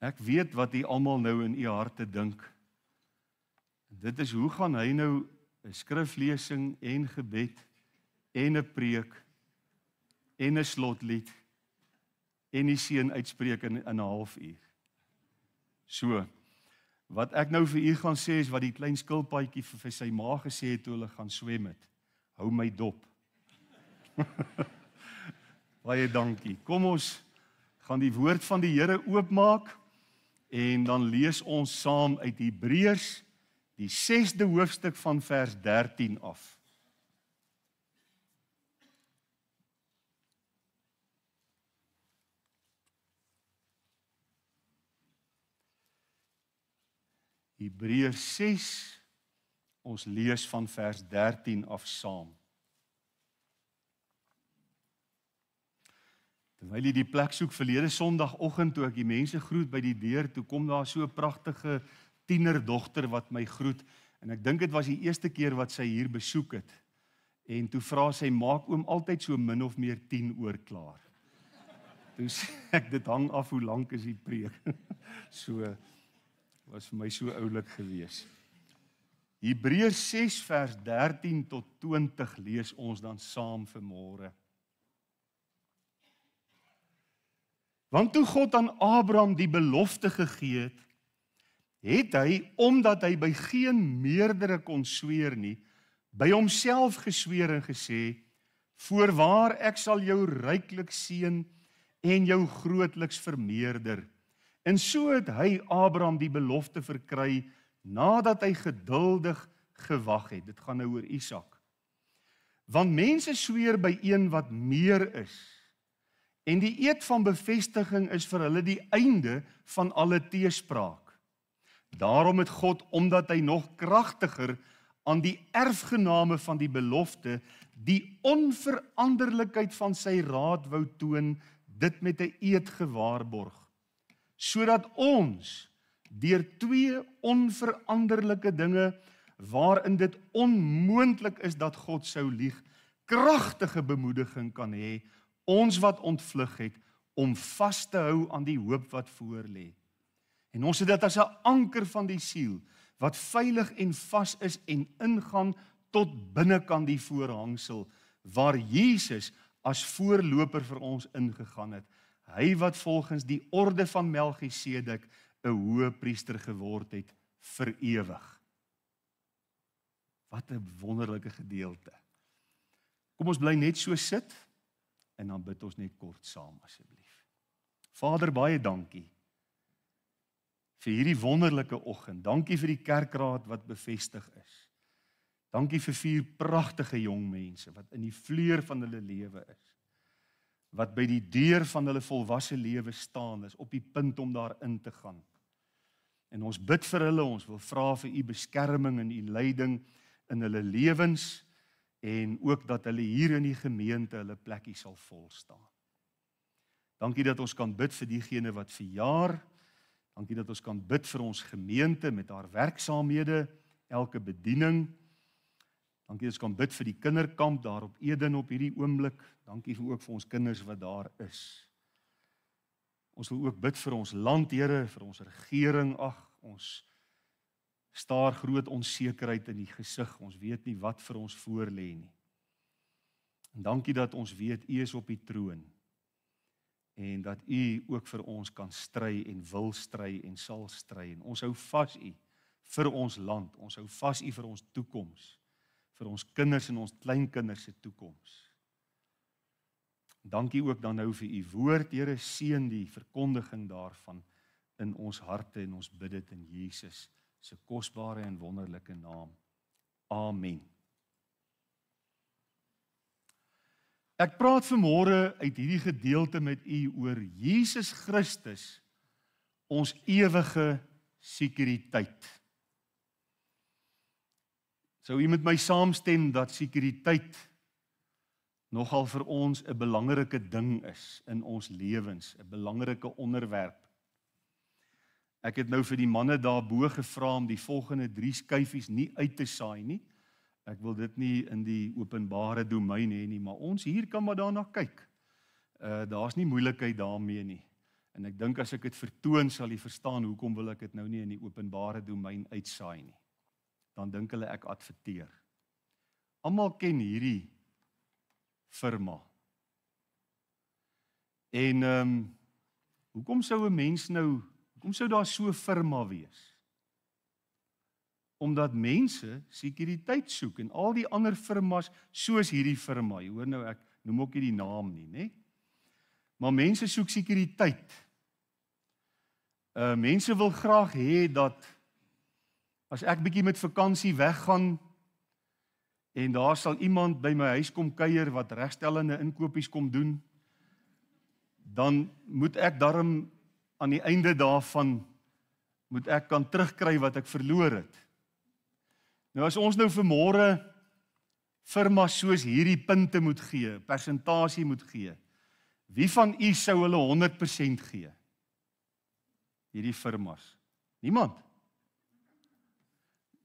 Ek weet wat u almal nou in u harte dink. Dit is, hoe gaan hy nou 'n skriflesing en gebed en 'n preek en 'n slotlied en die seën uitspreek in 'n halfuur. So, wat ek nou vir u gaan sê is wat die klein skilpaadjie vir sy ma gesê het toe hulle gaan swem het. Hou my dop. Baie dankie. Kom ons gaan die woord van die Here oopmaak en dan lees ons saam uit Hebreërs die 6de hoofstuk van vers 13 af. Hebreërs 6, ons lees van vers 13 af saam. Terwyl jy die plek soek, verlede Sondagoggend toe ek die mense groet by die deur, toe kom daar so 'n pragtige tienerdogter wat my groet, en ek dink dit was die eerste keer wat sy hier besoek het. En toe vra sy, maak oom altyd so min of meer 10 oor klaar. Toe sê ek, dit hang af hoe lank is die preek. So was vir my so oulik gewees. Hebreërs 6 vers 13 tot 20 lees ons dan saam vanmôre. Want toe God aan Abraham die belofte gegee het hy, omdat hy by geen meerdere kon sweer nie, by homself gesweer en gesê, voorwaar ek sal jou ryklik seën en jou grootliks vermeerder. En so het hy Abraham die belofte verkry, nadat hy geduldig gewag het. Dit gaan nou oor Isak. Want mense sweer by een wat meer is, en die eed van bevestiging is vir hulle die einde van alle teespraak. Daarom het God, omdat hy nog kragtiger aan die erfgename van die belofte, die onveranderlikheid van sy raad wou toon, dit met 'n eed gewaarborg, sodat ons deur 2 onveranderlike dinge, waarin dit onmoontlik is dat God sou lieg, kragtige bemoediging kan hê, ons wat ontvlug het, om vas te hou aan die hoop wat voor lê. En ons het dit as 'n anker van die siel, wat veilig en vas is en ingaan tot binnekant die voorhangsel, waar Jesus as voorloper vir ons ingegaan het. Hy wat volgens die orde van Melchisedek 'n hoëpriester geword het vir ewig. Wat 'n wonderlike gedeelte. Kom ons bly net so sit en dan bid ons net kort saam asseblief. Vader, baie dankie vir hierdie wonderlike oggend. Dankie vir die kerkraad wat bevestig is. Dankie vir 4 pragtige jong mense wat in die vleur van hulle lewe is. Wat by die deur van hulle volwasse lewe staan is, op die punt om daarin te gaan. En ons bid vir hulle, ons wil vra vir u beskerming en u leiding in hulle lewens, en ook dat hulle hier in die gemeente hulle plekkie sal vol staan. Dankie dat ons kan bid vir diegene wat verjaar. Dankie dat ons kan bid vir ons gemeente met haar werksaamhede, elke bediening. Dankie dat ons kan bid vir die kinderkamp daar op Eden op hierdie oomblik. Dankie ook vir ons kinders wat daar is. Ons wil ook bid vir ons land, Here, vir ons regering. Ag, ons staar groot onsekerheid in die gesig. Ons weet nie wat vir ons voor lê nie. En dankie dat ons weet u is op die troon. En dat u ook vir ons kan stry en wil stry en sal stry. En ons hou vas u vir ons land. Ons hou vas u vir ons toekoms. Vir ons kinders en ons kleinkinders se toekoms. Dankie ook dan nou vir u woord, Here, seën die verkondiging daarvan in ons harte en ons bid dit in Jesus se kosbare en wonderlike naam. Amen. Ek praat vanmôre uit hierdie gedeelte met u oor Jesus Christus, ons ewige sekuriteit. Sou u met my saamstem dat sekuriteit nogal vir ons 'n belangrike ding is in ons lewens, 'n belangrike onderwerp. Ek het nou vir die manne daarbo gevra om die volgende 3 skyfies nie uit te saai nie. Ek wil dit nie in die openbare domein hê nie, maar ons hier kan maar daarna kyk. Daar's nie moeilikheid daarmee nie. En ek dink as ek dit vertoon, sal jy verstaan hoekom wil ek dit nou nie in die openbare domein uitsaai nie. Dan dink hulle ek adverteer. Almal ken hierdie firma. En hoekom sou 'n mens nou, hoekom sou daar so 'n firma wees? Omdat mense sekuriteit soek en al die ander firmas soos hierdie firma. Jy hoor nou ek noem ook nie die naam nie, né? Maar mense soek sekuriteit. Mense wil graag hê dat as ek bietjie met vakansie weggaan en daar sal iemand by my huis kom kuier wat regstellende inkopies kom doen, dan moet ek darm aan die einde daarvan moet ek kan terugkry wat ek verloor het. Nou as ons nou vanmôre firmas soos hierdie punte moet gee, persentasie moet gee, wie van u sou hulle 100% gee? Hierdie firmas. Niemand.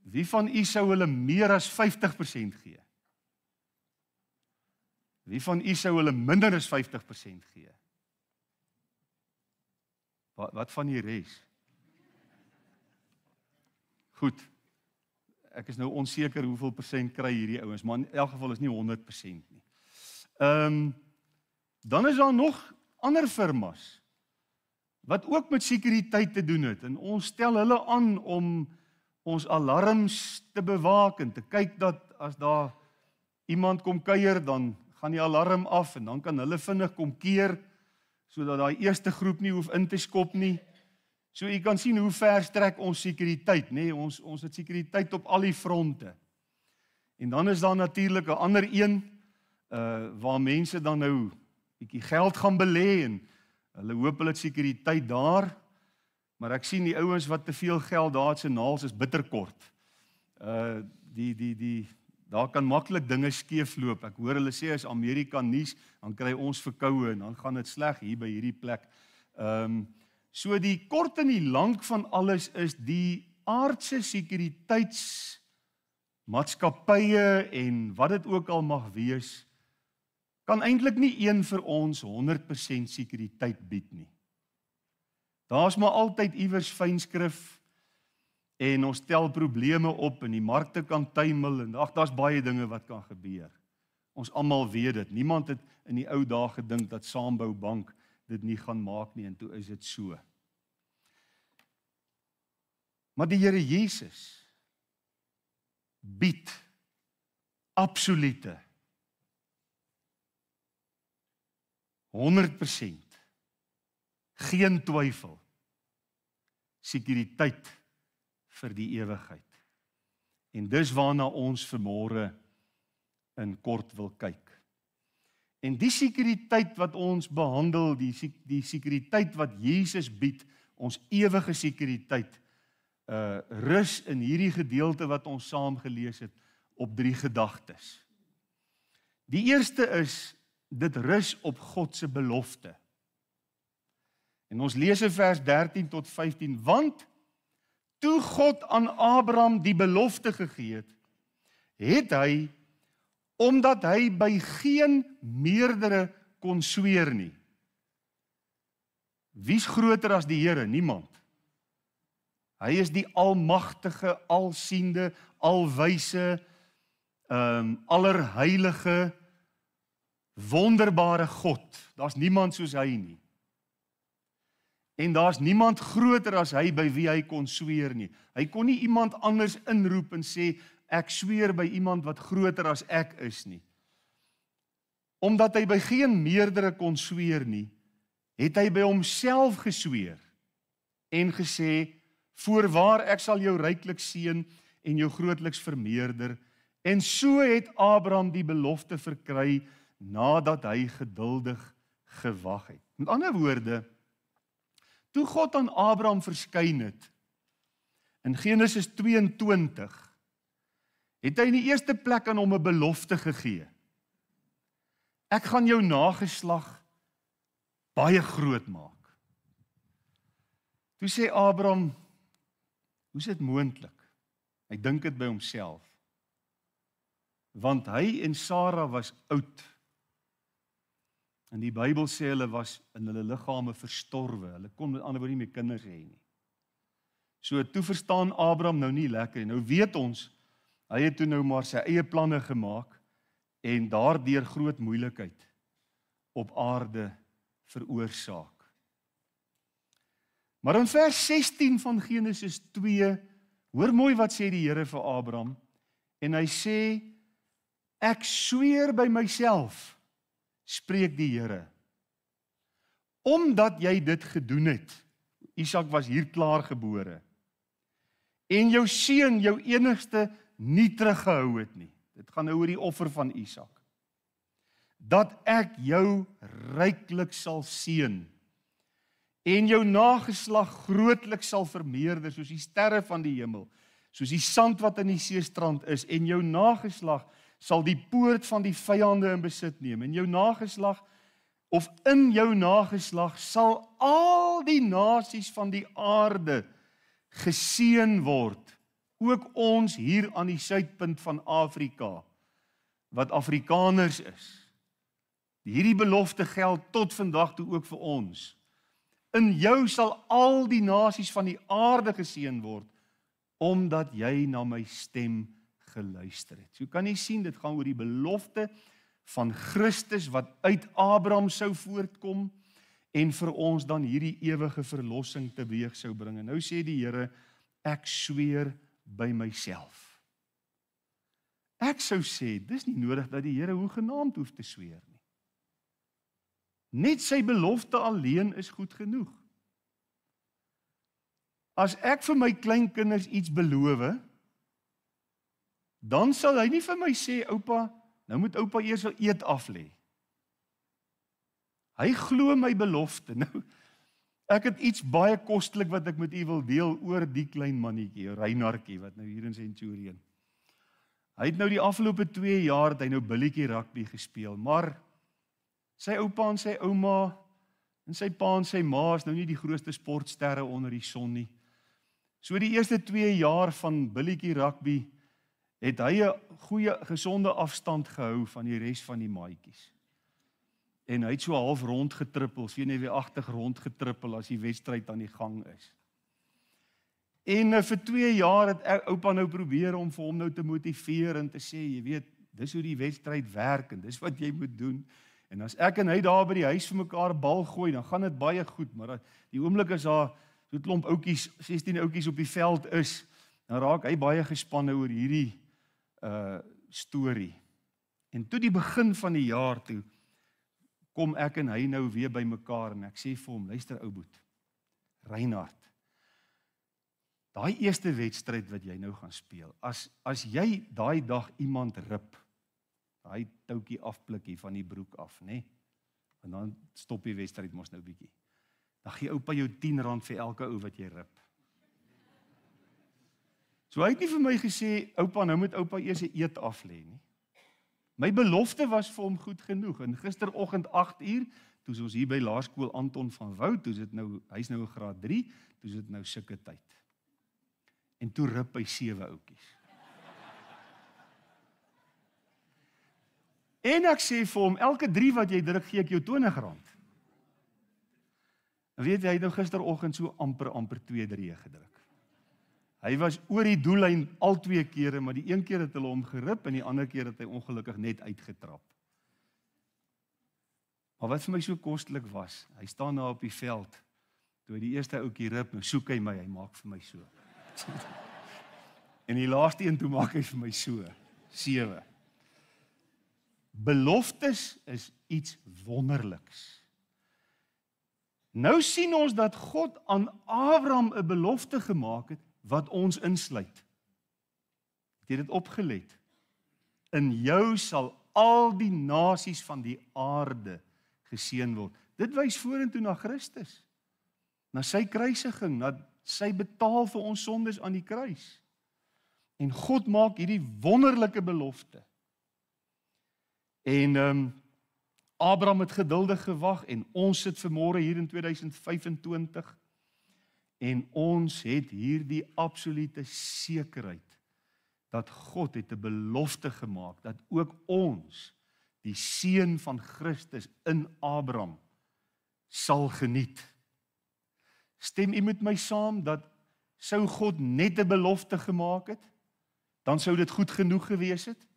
Wie van u sou hulle meer as 50% gee? Wie van u sou hulle minder as 50% gee? Wat van die res? Goed. Ek is nou onseker hoeveel persent kry hierdie ouens, maar in elk geval is nie 100% nie. Dan is daar nog ander firmas wat ook met sekuriteit te doen het en ons stel hulle aan om ons alarms te bewaak en te kyk dat as daar iemand kom kuier, dan gaan die alarm af en dan kan hulle vinnig kom keer sodat daai eerste groep nie hoef in te skop nie. So jy kan sien hoe ver strek ons sekuriteit, nê? Ons het sekuriteit op al die fronte. En dan is daar natuurlik 'n ander een waar mense dan nou bietjie geld gaan belê en hulle hoop hulle het sekuriteit daar, maar ek sien die ouens wat te veel geld daar het, se naels is bitterkort. Daar kan maklik dinge skeefloop. Ek hoor hulle sê as Amerika nuus, dan kry ons verkoue en dan gaan dit sleg hier by hierdie plek. So die kort en die lank van alles is die aardse sekuriteitsmaatskappye en wat dit ook al mag wees, kan eintlik nie een vir ons 100% sekuriteit bied nie. Daar's maar altyd iewers fynskrif en ons tel probleme op en die markte kan tuimel en daar's baie dinge wat kan gebeur. Ons almal weet dit. Niemand het in die ou dae gedink dat Saambou Bank dit nie gaan maak nie en toe is dit so. Maar die Here Jesus bied absolute 100% geen twyfel sekuriteit vir die ewigheid. En dis waarna ons vanmôre in kort wil kyk. En die sekuriteit wat ons behandel, die sekuriteit wat Jesus bied, ons ewige sekuriteit, rus in hierdie gedeelte wat ons saam gelees het op 3 gedagtes. Die eerste is, dit rus op God se belofte. En ons lees in vers 13 tot 15, want toe God aan Abraham die belofte gegee het, het hy, omdat hy by geen meerdere kon sweer nie. Wie's groter as die Here? Niemand. Hy is die almagtige, alsiende, alwyse, allerheilige, wonderbare God. Daar's niemand soos hy nie. En daar's niemand groter as hy by wie hy kon sweer nie. Hy kon nie iemand anders inroep en sê, ek sweer by iemand wat groter as ek is nie. Omdat hy by geen meerdere kon sweer nie, het hy by homself gesweer en gesê, voorwaar ek sal jou ryklik seën en jou grootliks vermeerder. En so het Abraham die belofte verkry nadat hy geduldig gewag het. Met ander woorde, toe God aan Abraham verskyn het in Genesis 22, het hy in die eerste plek aan hom 'n belofte gegee. Ek gaan jou nageslag baie groot maak. Toe sê Abraham, hoe is dit moontlik? Hy dink dit by homself. Want hy en Sara was oud. En die Bybel sê hulle was in hulle liggame verstorwe. Hulle kon met ander woorde nie meer kinders hê nie. So toe verstaan Abraham nou nie lekker. Nou weet ons, hy het toe nou maar sy eie planne gemaak en daardeur groot moeilikheid op aarde veroorsaak. Maar in vers 16 van Genesis 2, hoor mooi wat sê die Here vir Abraham, en hy sê, ek sweer by myself, spreek die Here, omdat jy dit gedoen het, Isak was hier klaar gebore, en jou seun, jou enigste, nie teruggehou het nie, dit gaan nou oor die offer van Isak, dat ek jou ryklik sal seën, en jou nageslag grootlik sal vermeerder, soos die sterre van die hemel, soos die sand wat in die seestrand is, en jou nageslag sal die poort van die vyande in besit neem, en jou nageslag, of in jou nageslag, sal al die nasies van die aarde geseën word, ook ons hier aan die suidpunt van Afrika, wat Afrikaners is. Hierdie belofte geld tot vandag toe ook vir ons. In jou sal al die nasies van die aarde geseën word, omdat jy na my stem geluister het. So kan jy sien, dit gaan oor die belofte van Christus, wat uit Abraham sou voortkom, en vir ons dan hierdie ewige verlossing teweeg sou bring. En nou sê die Here, ek sweer by myself. Ek sou sê, dis nie nodig dat die Here hoegenaamd hoef te sweer nie. Net sy belofte alleen is goed genoeg. As ek vir my kleinkinders iets beloof, dan sal hy nie vir my sê, oupa, nou moet oupa eers al eet aflê. Hy glo my belofte. Nou, ek het iets baie kostelik wat ek met u wil deel oor die klein mannetjie, Reinhardtjie, wat nou hier in Centurion. Hy het nou die afgelope 2 jaar, het hy nou billetjie rugby gespeel, maar sy oupa en sy ouma, en sy pa en sy ma is nou nie die grootste sportsterre onder die son nie. So die eerste 2 jaar van billetjie rugby, het hy 'n goeie, gesonde afstand gehou van die res van die maatjies. En hy het so half rondgetrippel, senuweeagtig rondgetrippel as die wedstryd aan die gang is. En vir 2 jaar het oupa nou probeer om vir hom nou te motiveer en te sê, jy weet, dis hoe die wedstryd werk en dis wat jy moet doen. En as ek en hy daar by die huis vir mekaar bal gooi, dan gaan dit baie goed, maar die oomblik as daar so 'n klomp ouetjies, 16 ouetjies op die veld is, dan raak hy baie gespanne oor hierdie storie. En toe die begin van die jaar toe, kom ek en hy nou weer by mekaar en ek sê vir hom, luister ou boet, Reinhard, daai eerste wedstryd wat jy nou gaan speel, as jy daai dag iemand rip, daai toutjie afplikkie van die broek af, né? En dan stop die wedstryd mos nou bietjie. Dan gee oupa jou R10 vir elke ou wat jy rip. So hy het nie vir my gesê, oupa, nou moet oupa eers 'n eet aflê nie. My belofte was vir hom goed genoeg. En gisteroggend 8:00, toe ons hier by Laerskool Anton van Wout, hy's nou in graad 3, toe is dit nou sulke tyd. En toe rip hy 7 ouetjies. En ek sê vir hom, elke 3 wat jy druk, gee ek jou R20. En weet jy, hy het nou gisteroggend so amper 2-3 gedruk. Hy was oor die doellyn al 2 kere, maar die een keer het hulle hom gerip en die ander keer het hy ongelukkig net uitgetrap. Maar wat vir my so kostelik was, hy staan daar op die veld, toe hy die eerste ouetjie rip, nou soek hy my, hy maak vir my so. En die laaste een toe maak hy vir my so, 7. Beloftes is iets wonderliks. Nou sien ons dat God aan Abraham 'n belofte gemaak het, wat ons insluit. Het jy dit opgelet? In jou sal al die nasies van die aarde geseën word. Dit wys vorentoe na Christus, na sy kruisiging, na sy betaal vir ons sondes aan die kruis. En God maak hierdie wonderlike belofte. En Abraham het geduldig gewag en ons sit vanmôre hier in 2025 en ons het hierdie absolute sekerheid dat God het 'n belofte gemaak dat ook ons die seun van Christus in Abraham, sal geniet. Stem u met my saam dat sou God net 'n belofte gemaak het, dan sou dit goed genoeg gewees het?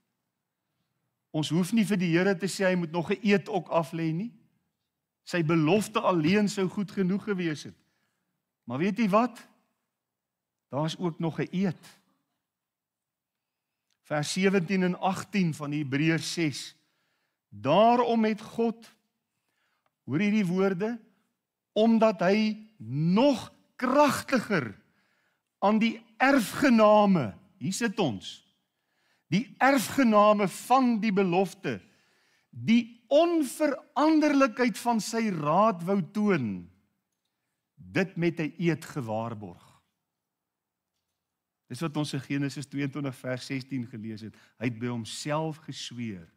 Ons hoef nie vir die Here te sê hy moet nog 'n eed ook aflê nie. Sy belofte alleen sou goed genoeg gewees het. Maar weet jy wat? Daar's ook nog 'n eed. Vers 17 en 18 van Hebreërs 6. Daarom het God, hoor hierdie woorde, omdat hy nog kragtiger aan die erfgename, hier sit ons, die erfgename van die belofte, die onveranderlikheid van sy raad wou toon, dit met 'n eed gewaarborg. Dis wat ons in Genesis 22 vers 16 gelees het. Hy het by homself gesweer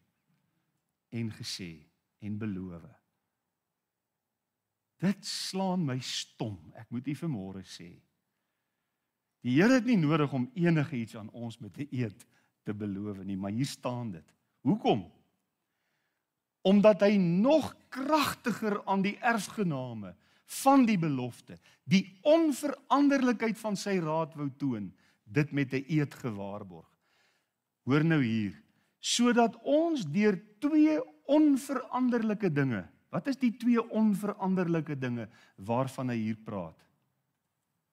en gesê en beloof. Dit slaan my stom, ek moet u vanmôre sê. Die Here het nie nodig om enige iets aan ons met 'n eed te beloof nie, maar hier staan dit. Hoekom? Omdat hy nog kragtiger aan die erfgename van die belofte, die onveranderlikheid van sy raad wou toon, dit met 'n eed gewaarborg. Hoor nou hier, sodat ons deur twee onveranderlike dinge, wat is die twee onveranderlike dinge waarvan hy hier praat?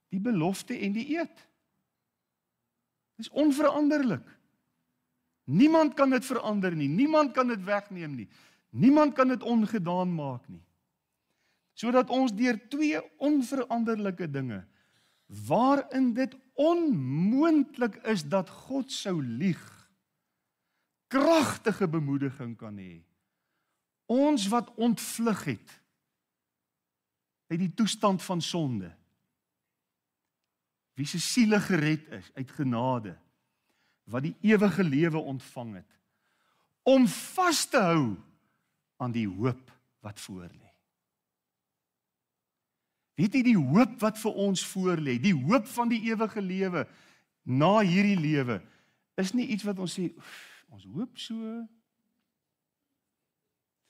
Die belofte en die eed. Dit is onveranderlik. Niemand kan dit verander nie, niemand kan dit wegneem nie, niemand kan dit ongedaan maak nie. Sodat ons deur twee onveranderlike dinge, waarin dit onmoontlik is dat God sou lieg, kragtige bemoediging kan hê. Ons wat ontvlug het uit die toestand van sonde, wie se siele gered is uit genade, wat die ewige lewe ontvang het, om vas te hou aan die hoop wat voorlê. Weet jy die hoop wat vir ons voorlê, die hoop van die ewige lewe na hierdie lewe, is nie iets wat ons sê, ons hoop so,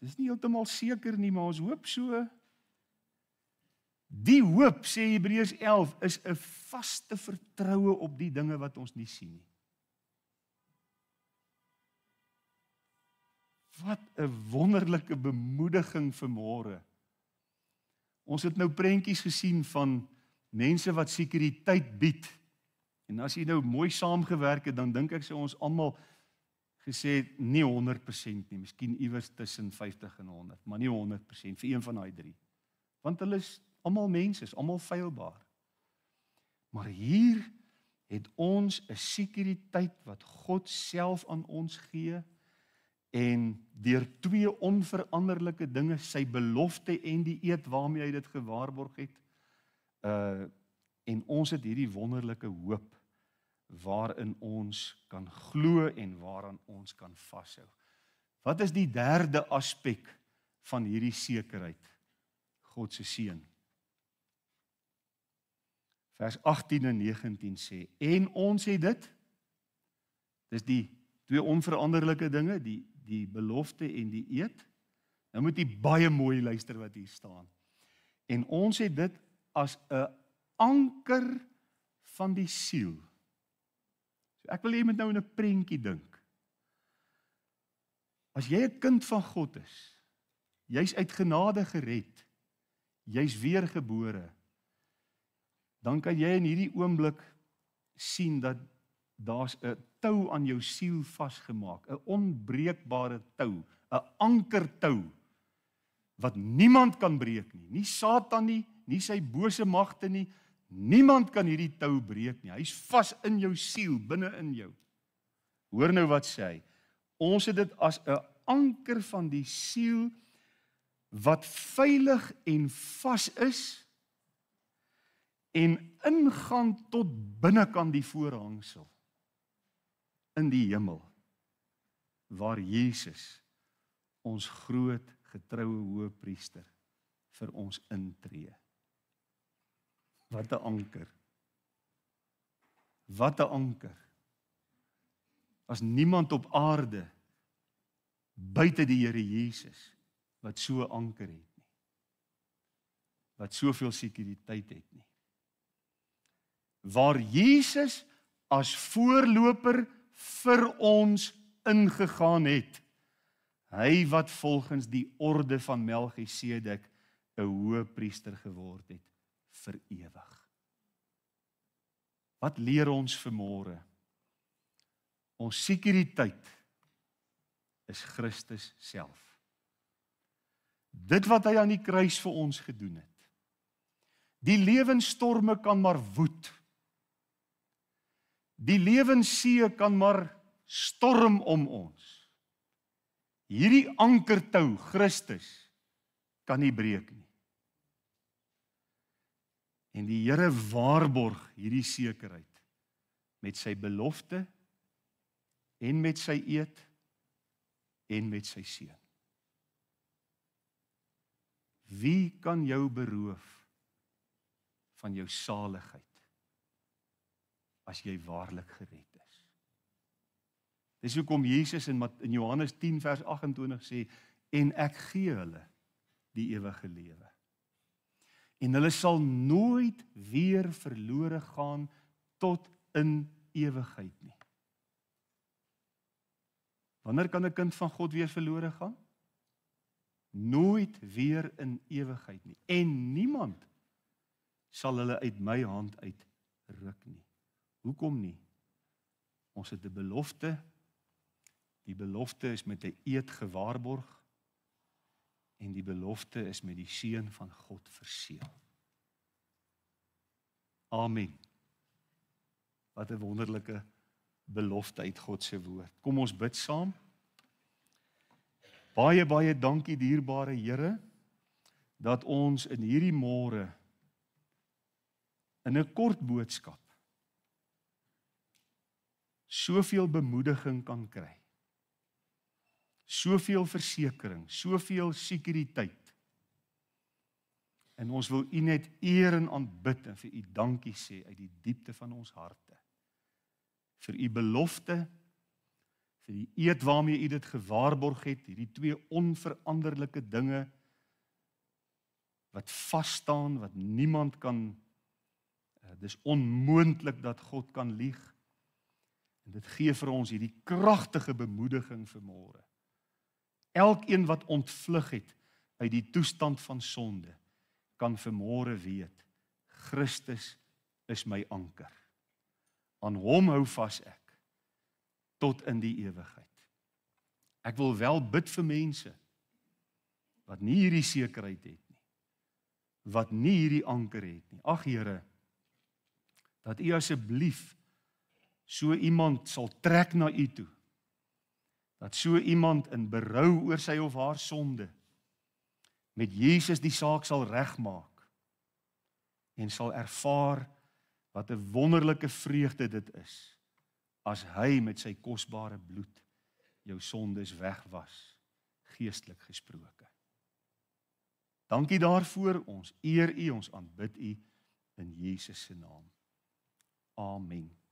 dit is nie heeltemal seker nie, maar ons hoop so. Die hoop, sê Hebreërs 11, is 'n vaste vertroue op die dinge wat ons nie sien nie. Wat 'n wonderlike bemoediging vanmôre. Ons het nou prentjies gesien van mense wat sekuriteit bied. En as jy nou mooi saamgewerk het, dan dink ek sou ons almal gesê het, nie 100% nie, miskien iewers tussen 50 en 100, maar nie 100% vir een van daai drie. Want hulle is almal mense, is almal feilbaar. Maar hier het ons 'n sekuriteit wat God self aan ons gee, en deur twee onveranderlike dinge, sy belofte en die eed waarmee hy dit gewaarborg het, en ons het hierdie wonderlike hoop waarin ons kan glo en waaraan ons kan vashou. Wat is die derde aspek van hierdie sekerheid? God se seën. Vers 18 en 19 sê, en ons het dit, dis die twee onveranderlike dinge, die belofte en die eed. Nou moet jy baie mooi luister wat hier staan. En ons het dit as 'n anker van die siel. So ek wil hê jy moet nou in 'n prentjie dink. As jy 'n kind van God is, jy's uit genade gered, jy's weergebore, dan kan jy in hierdie oomblik sien dat daar's 'n tou aan jou siel vasgemaak, 'n onbreekbare tou, 'n ankertou, wat niemand kan breek nie, nie Satan nie, nie sy bose magte nie, niemand kan hierdie tou breek nie, hy's vas in jou siel, binne in jou. Hoor nou wat sê hy, ons het dit as 'n anker van die siel, wat veilig en vas is, en ingaan tot binnekant die voorhangsel, in die hemel, waar Jesus, ons groot getroue hoëpriester, vir ons intree. Wat 'n anker. Wat 'n anker. As niemand op aarde buite die Here Jesus, wat so 'n anker het nie, wat soveel sekuriteit het nie. Waar Jesus as voorloper vir ons ingegaan het, hy wat volgens die orde van Melchisedek 'n hoëpriester geword het vir ewig. Wat leer ons vanmôre? Ons sekuriteit is Christus self. Dit wat hy aan die kruis vir ons gedoen het. Die lewensstorme kan maar woed. Die lewenssee kan maar storm om ons. Hierdie ankertou, Christus, kan nie breek nie. En die Here waarborg hierdie sekerheid met sy belofte en met sy eed en met sy seun. Wie kan jou beroof van jou saligheid as jy waarlik gered is? Dis hoekom Jesus in Johannes 10 vers 28 sê, en ek gee hulle die ewige lewe. En hulle sal nooit weer verlore gaan tot in ewigheid nie. Wanneer kan 'n kind van God weer verlore gaan? Nooit weer in ewigheid nie. En niemand sal hulle uit my hand uitruk nie. Hoekom nie? Ons het 'n belofte. Die belofte is met 'n eed gewaarborg. En die belofte is met die seun van God verseël. Amen. Wat 'n wonderlike belofte uit God se woord. Kom ons bid saam. Baie, baie dankie dierbare Here, dat ons in hierdie môre in 'n kort boodskap soveel bemoediging kan kry. Soveel versekering, soveel sekuriteit. En ons wil U net eer en aanbid en vir U dankie sê uit die diepte van ons harte. Vir U belofte, vir die eed waarmee U dit gewaarborg het, hierdie twee onveranderlike dinge wat vas staan, wat niemand kan, dis onmoontlik dat God kan lieg. En dit gee vir ons hierdie kragtige bemoediging vanmôre. Elkeen wat ontvlug het uit die toestand van sonde, kan vanmôre weet, Christus is my anker. Aan hom hou vas ek, tot in die ewigheid. Ek wil wel bid vir mense, wat nie hierdie sekerheid het nie, wat nie hierdie anker het nie. Ag Here, dat U asseblief so iemand sal trek na U toe, dat so iemand in berou oor sy of haar sonde met Jesus die saak sal regmaak en sal ervaar wat 'n wonderlike vreugde dit is as hy met sy kosbare bloed jou sondes wegwas, geestelik gesproke. Dankie daarvoor, ons eer U, ons aanbid U in Jesus se naam. Amen.